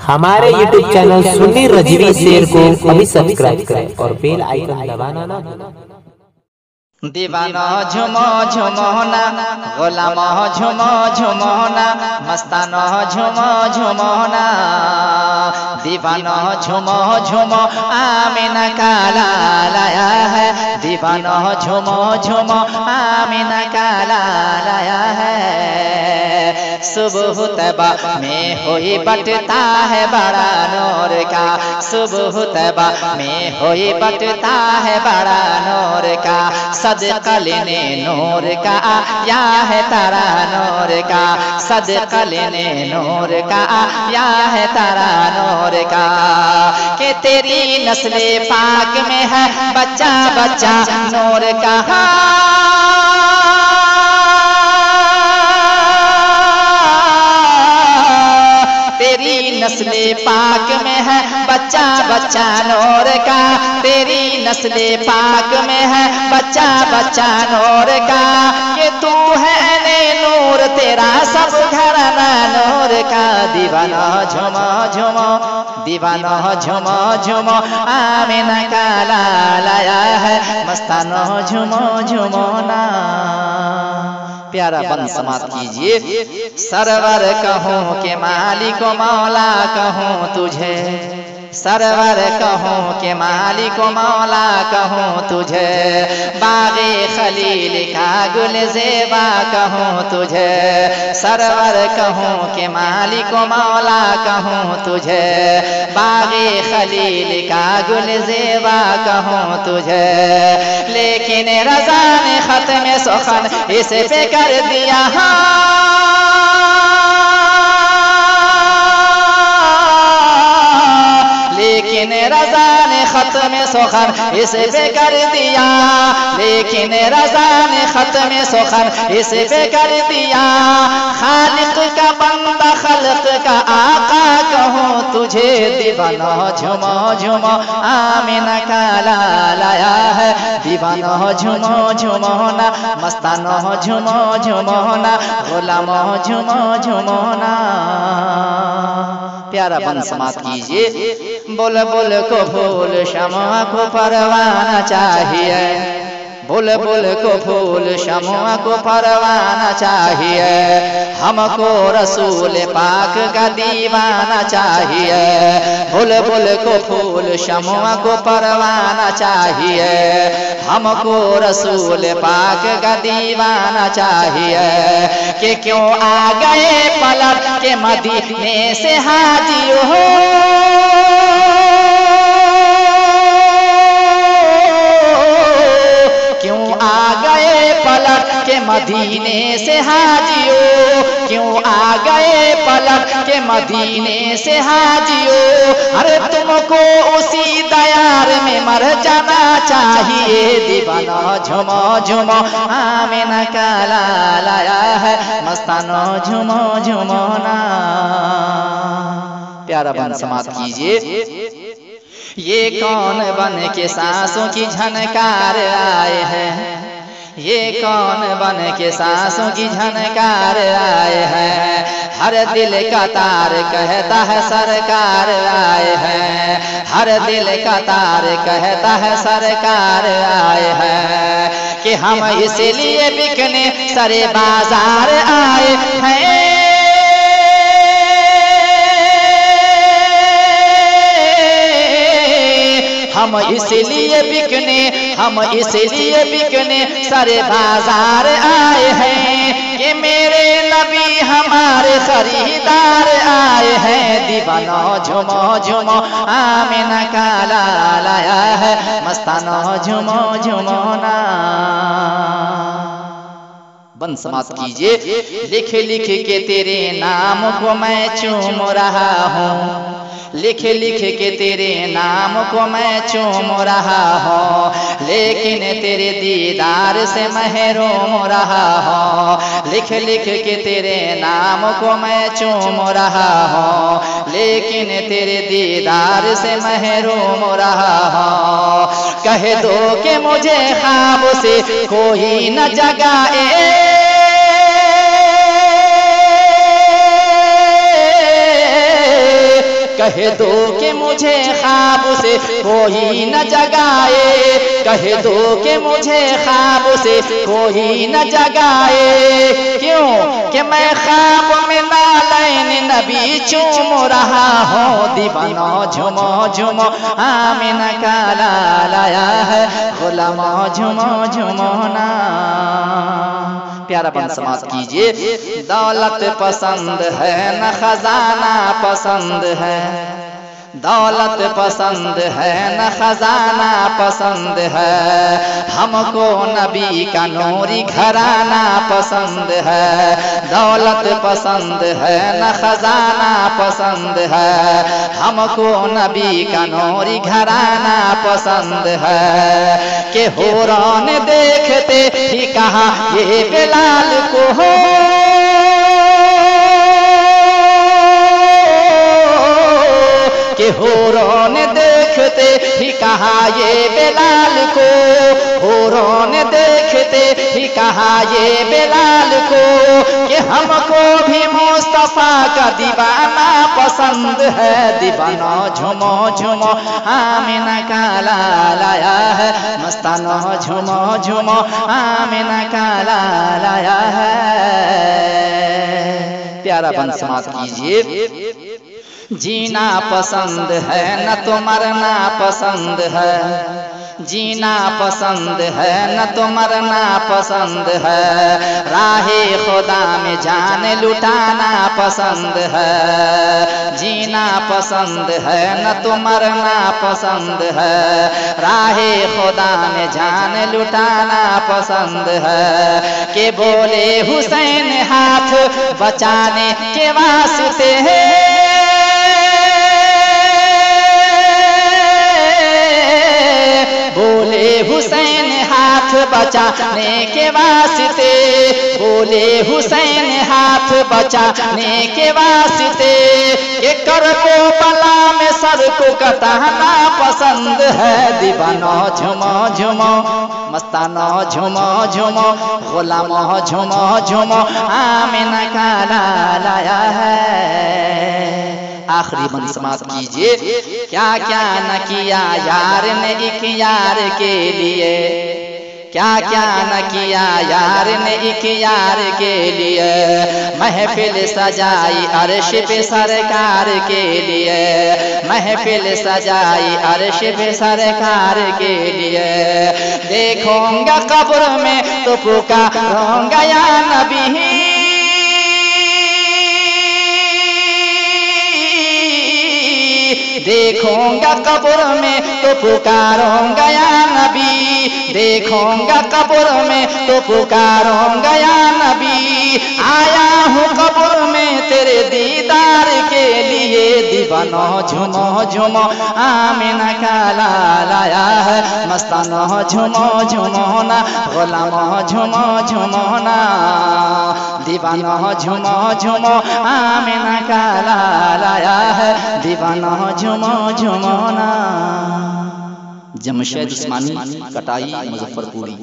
हमारे YouTube channel Sunni Razvi शेर को अभी सब्सक्राइब करें और बेल आइकन दबाना ना भूलें। दीवाना झुमो झुमोना, गुलाम झुमो झुमोना, मस्ताना झुमो झुमोना, दीवाना झुमो झुमो आमीना का लाया है, दीवाना झुमो झुमो आमीना का लाया है। सुबह तैबा में होई बटता है बड़ा नूर का, सुबह तैबा में होई बटता है बड़ा नूर का, सदका लेने नूर का आया है तारा नूर का, सदका लेने नूर का आया है तारा नूर का। कि तेरी नस्ले पाक में है बच्चा बच्चा नूर का, तेरी नस्ले पाक में है बच्चा बच्चा नूर का, तेरी नस्ले पाक में है बच्चा बच्चा नूर का। कि तू है ने नूर तेरा सब घराना नूर का, दीवाना झुमो झुमो, दीवाना झुमो झुमो आमीना का लाया है, मस्ताना झुमो झुमोना। प्यारा बंद समाप्त कीजिए। सरवर कहूँ के मालिक मौला कहूँ तुझे, सरवर कहूँ के मालिक मौला कहूँ तुझे, बागे खलील का गुल ज़ेबा कहूँ तुझे, सरवर कहूँ के मालिक मौला कहूँ तुझे, बागे खलील का गुल ज़ेबा कहूँ तुझे। लेकिन रज़ा ने ख़त्म सुखन इस पे कर दिया, लेकिन रज़ा ने ख़त्म सुखन इस पे कर दिया, लेकिन रज़ा ने ख़त्म सुखन इस पे कर दिया। खालिक का बंदा खल्क का आका कहूँ तुझे, दीवाना झुमो झुमो आमीना का लाया है, दीवाना झुमो झुमोना, मस्ताना झुमो झुमोना, गुलाम झुमो झुमोना। प्यारा बंद समाप्त कीजिए। बुल बुल को फूल शमा को परवाना चाहिए, बुल बुल को फूल शमा को परवाना चाहिए, हमको रसूल पाक का दीवाना चाहिए। बुल बुल को फूल शमा को परवाना चाहिए, हमको रसूल पाक का दीवाना चाहिए। कि क्यों आ गए पलट के मदीने से हाजी हो, क्यों आ गए पलट के मदीने से हाजियो, क्यों आ गए पलट के मदीने से हाजियो। अरे तुमको उसी दयार में मर जाना चाहिए, दीवाना झुमो झुमो आमीना का लाया है, मस्ताना झुमो झुमोना। प्यारा बंद समाप्त कीजिए। ये कौन बन के सांसों की झनकार आए हैं, ये कौन बन के सांसों की झनकार आए हैं, हर दिल का तार कहता है सरकार आए हैं, हर दिल का तार कहता है सरकार आए हैं। कि हम इसलिए बिकने सरे बाजार आए हैं, हम इसलिए बिकने, हम इसलिए बिकने सारे बाजार आए हैं। कि मेरे नबी हमारे खरीदार आए हैं, दीवाना झुमो झुमो आमीना का लाया है, मस्ताना झुमो झुमोना। बंद समाप्त कीजिए। लिख लिख के तेरे नाम को मैं चूम रहा हूँ, लिख लिख के तेरे नाम को मैं चूम रहा हूँ, लेकिन तेरे दीदार से महरूम रहा हूँ। लिख लिख के तेरे नाम को मैं चूम रहा हूँ, लेकिन तेरे दीदार से महरूम रहा हूँ। कह दो कि मुझे ख्वाब से कोई न जगाए, कह दो कि मुझे ख्वाब से कोई न जगाए, कह दो कि मुझे ख्वाब से कोई न जगाए। क्यों कि मैं ख्वाब में नालैन नबी चूम रहा हूँ, दीवाना झुमो झुमो आमिना का लाया है, गुलामो झुमो झुमो ना। प्यारा बन समाज कीजिए। दौलत पसंद है न खजाना पसंद है, दौलत पसंद है न खजाना पसंद है, हमको नबी का नूरी घराना पसंद है। दौलत पसंद है न खजाना पसंद है, हमको नबी का नूरी घराना पसंद है। कि हुरान देखते ही कहा ये बिलाल को हो, कि हुरों ने देखते ही कहा ये बिलाल को, हुरों ने देखते ही कहा ये बिलाल को, कि हमको भी मुस्तफा का दीवाना पसंद है, दीवाना झुमो झुमो आमिना का लाया है, मस्ताना झुमो झुमो आमिना का लाया है। प्यारा बन समाज कीजिए। जीना पसंद है न तो मरना पसंद है, जीना पसंद है न तो मरना पसंद है, राहे खुदा में जान लुटाना पसंद है। जीना पसंद है न तो मरना पसंद है, राहे खुदा में जान लुटाना पसंद है। कि बोले हुसैन हाथ बचाने के वास्ते है, बोले हुसैन हाथ बचाने के वास्ते, बोले हुसैन हाथ बचाने के वास्ते, कि करबो बला में सर को कटाना पसंद है, दीवाना झुमो झुमो मस्ताना झुमो झुमो, गुलामो झुमो झुमो आमिना का लाया है। आखिरी बन समाज कीजिए। क्या क्या न किया यार ने एक यार के लिए, क्या क्या न किया यार ने एक यार के लिए, महफिल सजाई अर्श पे सरकार के लिए, महफिल सजाई अर्श पे सरकार के लिए। देखूंगा कब्र में तो पुकारूंगा या नबी, देखूंगा कब्र में तो पुकारूंगा या नबी, देखूंगा कब्र में तो पुकारूंगा या नबी। आया हूँ कब्र में तेरे दीदार के लिए, दीवाना झुमो झुमो आमिना का लाया है, मस्ताना झुमो झुमो ना, गुलामो झुमो झुमो ना, दीवाना झुमो झुमो आमिना का लाया है, दीवाना झुमो झुमो ना। जमशेद उस्मानी, कटाई, मुजफ्फरपुरी।